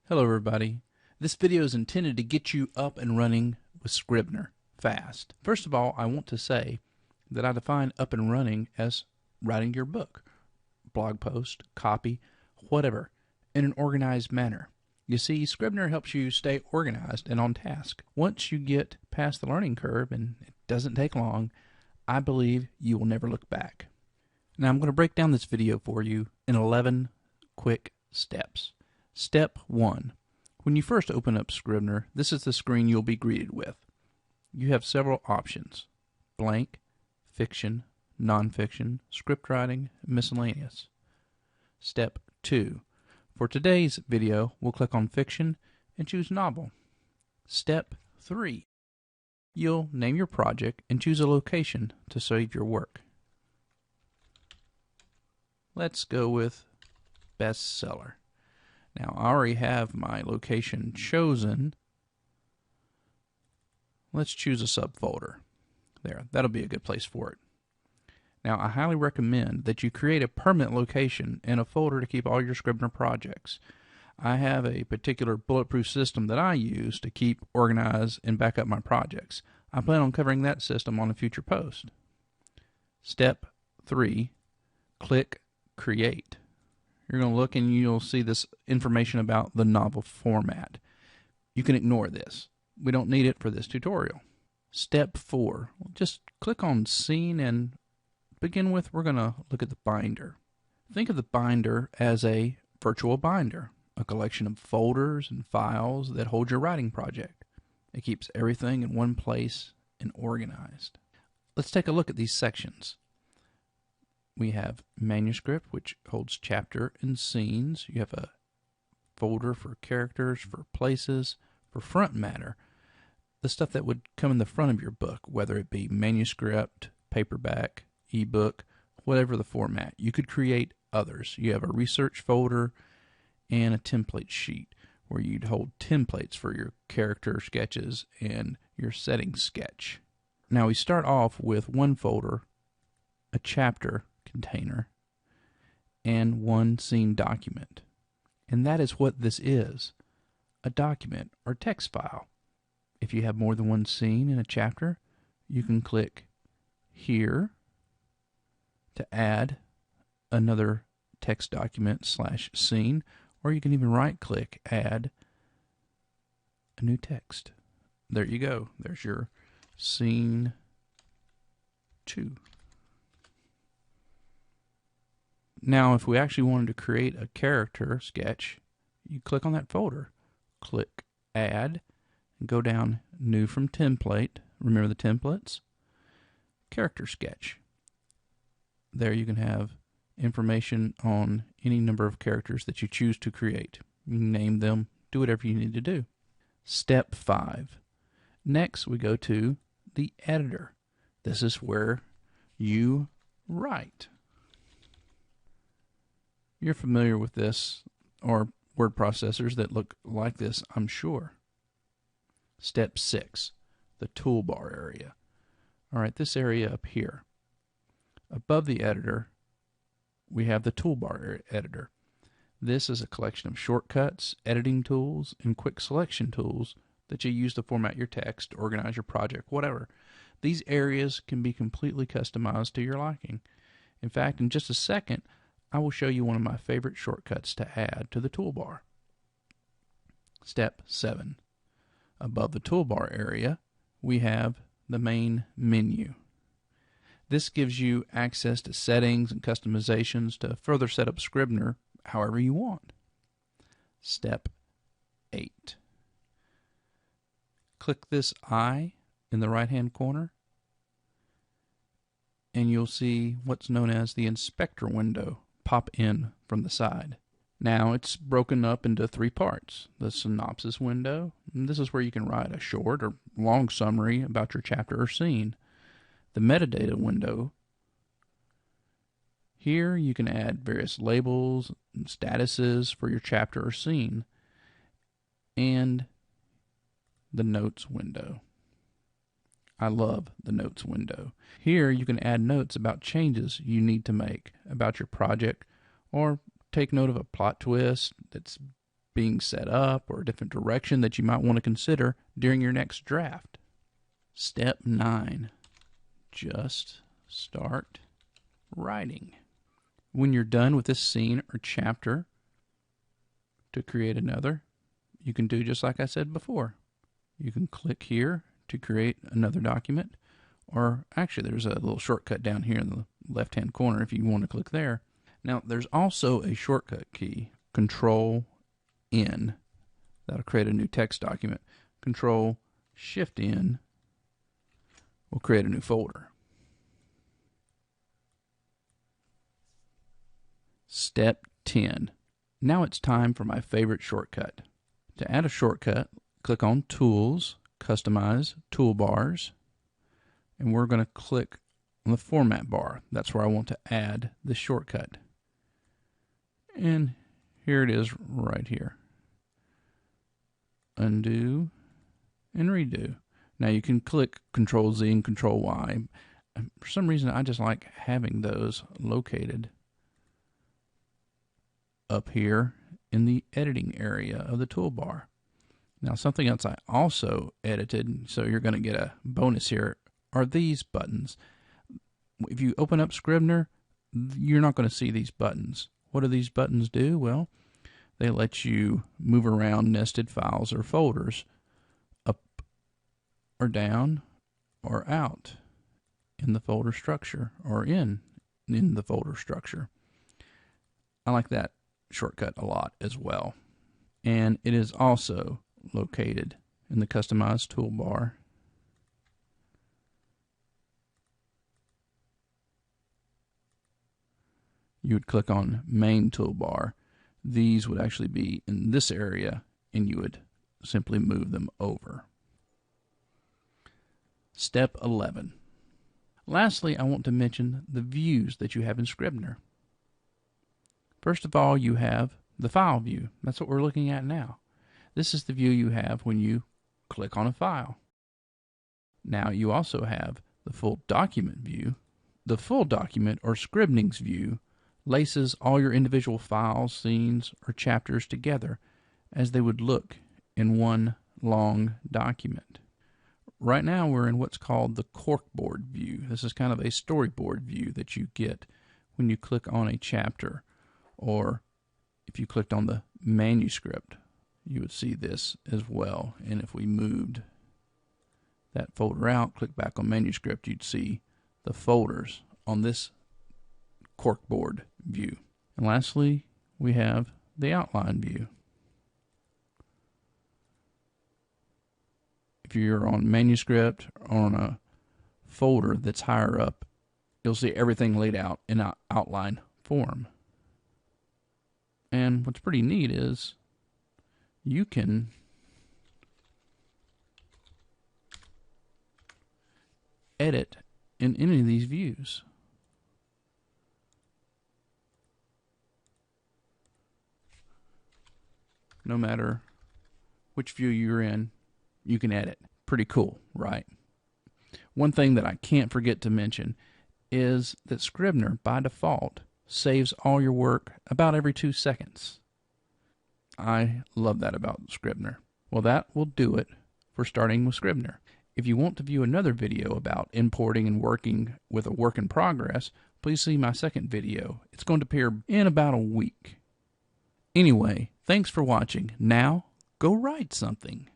Hello everybody. This video is intended to get you up and running with Scrivener Fast. First of all, I want to say that I define up and running as writing your book, blog post, copy, whatever, in an organized manner. You see, Scrivener helps you stay organized and on task. Once you get past the learning curve, and it doesn't take long, I believe you will never look back. Now I'm going to break down this video for you in 11 quick steps. Step 1. When you first open up Scrivener, this is the screen you'll be greeted with. You have several options: blank, fiction, nonfiction, script writing, miscellaneous. Step 2. For today's video, we'll click on fiction and choose novel. Step 3. You'll name your project and choose a location to save your work. Let's go with bestseller. Now, I already have my location chosen. Let's choose a subfolder. There, that'll be a good place for it. Now, I highly recommend that you create a permanent location and a folder to keep all your Scrivener projects. I have a particular bulletproof system that I use to keep organized and back up my projects. I plan on covering that system on a future post. Step 3, click Create. You're going to look and you'll see this information about the novel format. You can ignore this. We don't need it for this tutorial. Step 4, just click on Scene, and begin with, we're going to look at the binder. Think of the binder as a virtual binder, a collection of folders and files that hold your writing project. It keeps everything in one place and organized. Let's take a look at these sections. We have manuscript, which holds chapter and scenes. You have a folder for characters, for places, for front matter, the stuff that would come in the front of your book, whether it be manuscript, paperback, ebook, whatever the format. You could create others. You have a research folder and a template sheet where you'd hold templates for your character sketches and your setting sketch. Now we start off with one folder, a chapter container, and one scene document. And that is what this is, a document or text file. If you have more than one scene in a chapter, you can click here to add another text document / scene, or you can even right click, add a new text. There you go. There's your scene 2. Now, if we actually wanted to create a character sketch, you click on that folder, click Add, and go down New from Template. Remember the templates? Character sketch. There you can have information on any number of characters that you choose to create. You can name them, do whatever you need to do. Step 5. Next, we go to the editor. This is where you write. You're familiar with this, or word processors that look like this, I'm sure. Step 6, the toolbar area. All right, this area up here. Above the editor, we have the toolbar editor. This is a collection of shortcuts, editing tools, and quick selection tools that you use to format your text, organize your project, whatever. These areas can be completely customized to your liking. In fact, in just a second, I will show you one of my favorite shortcuts to add to the toolbar. Step 7. Above the toolbar area, we have the main menu. This gives you access to settings and customizations to further set up Scrivener however you want. Step 8. Click this eye in the right-hand corner, and you'll see what's known as the inspector window pop in from the side. Now it's broken up into 3 parts. The synopsis window, and this is where you can write a short or long summary about your chapter or scene. The metadata window, here you can add various labels and statuses for your chapter or scene. And the notes window. I love the notes window. Here you can add notes about changes you need to make about your project, or take note of a plot twist that's being set up or a different direction that you might want to consider during your next draft. Step 9, just start writing. When you're done with this scene or chapter, to create another, you can do just like I said before. You can click here to create another document, or actually there's a little shortcut down here in the left-hand corner if you want to click there. Now there's also a shortcut key, Control N. That'll create a new text document. Control Shift N will create a new folder. Step 10. Now it's time for my favorite shortcut. To add a shortcut, click on Tools, Customize, Toolbars, and we're going to click on the Format bar. That's where I want to add the shortcut. And here it is right here. Undo and redo. Now you can click Control Z and Control Y. For some reason I just like having those located up here in the editing area of the toolbar. Now something else I also edited, so you're going to get a bonus here, are these buttons. If you open up Scrivener, you're not going to see these buttons. What do these buttons do? Well, they let you move around nested files or folders up or down or out in the folder structure or in the folder structure. I like that shortcut a lot as well. And it is also located in the Customize toolbar. You would click on Main Toolbar. These would actually be in this area, and you would simply move them over. Step 11. Lastly, I want to mention the views that you have in Scrivener. First of all, you have the file view. That's what we're looking at now. This is the view you have when you click on a file. Now you also have the full document view. The full document, or Scrivening's view, laces all your individual files, scenes, or chapters together as they would look in one long document. Right now we're in what's called the corkboard view. This is kind of a storyboard view that you get when you click on a chapter, or if you clicked on the manuscript, you would see this as well. And if we moved that folder out, click back on manuscript, you'd see the folders on this corkboard view. And lastly, we have the outline view. If you're on manuscript or on a folder that's higher up, you'll see everything laid out in outline form. And what's pretty neat is you can edit in any of these views. No matter which view you're in, you can edit. Pretty cool, right? One thing that I can't forget to mention is that Scrivener, by default, saves all your work about every 2 seconds. I love that about Scrivener. Well, that will do it for starting with Scrivener. If you want to view another video about importing and working with a work in progress, please see my second video. It's going to appear in about a week. Anyway, thanks for watching. Now, go write something.